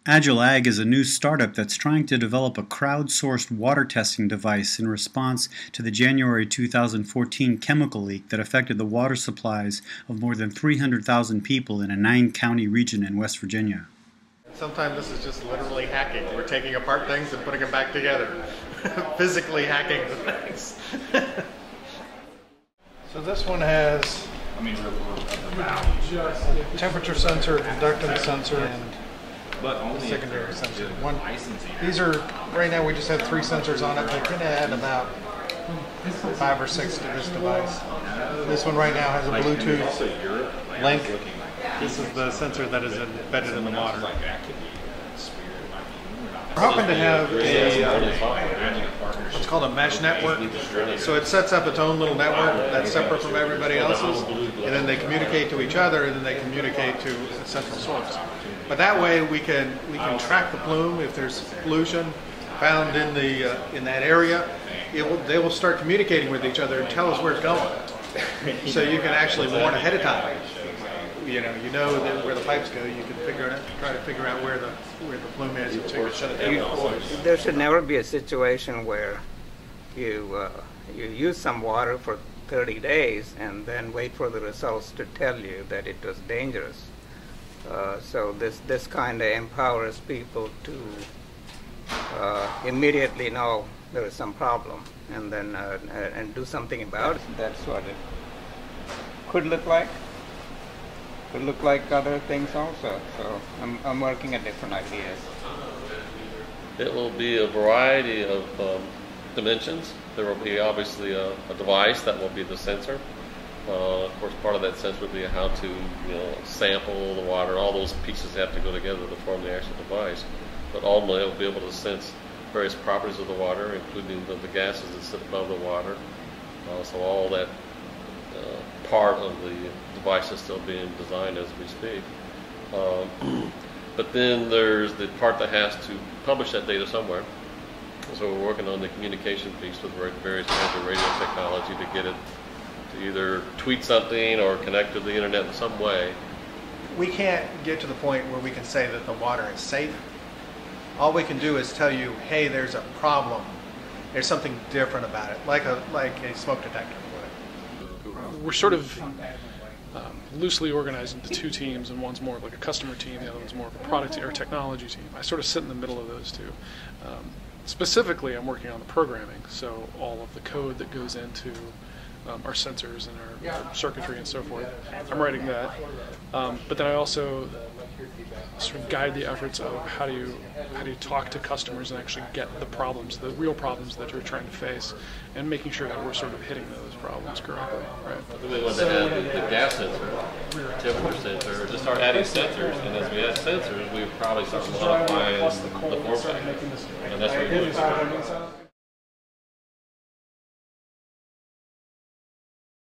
Agile Ag is a new startup that's trying to develop a crowdsourced water testing device in response to the January 2014 chemical leak that affected the water supplies of more than 300,000 people in a 9-county region in West Virginia. Sometimes this is just literally hacking. We're taking apart things and putting them back together. Physically hacking the things. So this one has temperature sensor, conductance sensor, and secondary sensor. These are, right now we just have 3 sensors on it, but we're going to add about 5 or 6 to this device. This one right now has a Bluetooth link. This is the sensor that is embedded in the water. We're hoping to have what's called a mesh network. So it sets up its own little network that's separate from everybody else's, and then they communicate to each other, and then they communicate to a central source. But that way we can track the plume. If there's pollution found in that area, they will start communicating with each other and tell us where it's going. So you can actually warn ahead of time. You know that where the pipes go. You can try to figure out where the plume is, so you can shut it down. There should never be a situation where you use some water for 30 days and then wait for the results to tell you that it was dangerous. So this kind of empowers people to immediately know there is some problem and then and do something about it. That's what it could look like. Could look like other things also. So I'm working at different ideas. It will be a variety of dimensions. There will be obviously a device that will be the sensor. Of course, part of that sensor would be how to sample the water. All those pieces have to go together to form the actual device. But ultimately, it will be able to sense various properties of the water, including the gases that sit above the water. So all that part of the device is still being designed as we speak. But then there's the part that has to publish that data somewhere. So we're working on the communication piece with various kinds of radio technology to get it to either tweet something or connect to the internet in some way. We can't get to the point where we can say that the water is safe. All we can do is tell you, hey, there's a problem. There's something different about it, like a smoke detector. We're sort of loosely organized into 2 teams, and one's more of like a customer team, the other one's more of a product or technology team. I sort of sit in the middle of those 2. Specifically, I'm working on the programming, so all of the code that goes into our sensors and our circuitry and so forth. I'm writing that, but then I also sort of guide the efforts of how do you talk to customers and actually get the problems, the real problems that you're trying to face, and making sure that we're sort of hitting those problems correctly. Right. We want to add the gas sensor, temperature sensor, just start adding sensors, and as we add sensors, we probably start modifying the form factor, and that's what we're doing.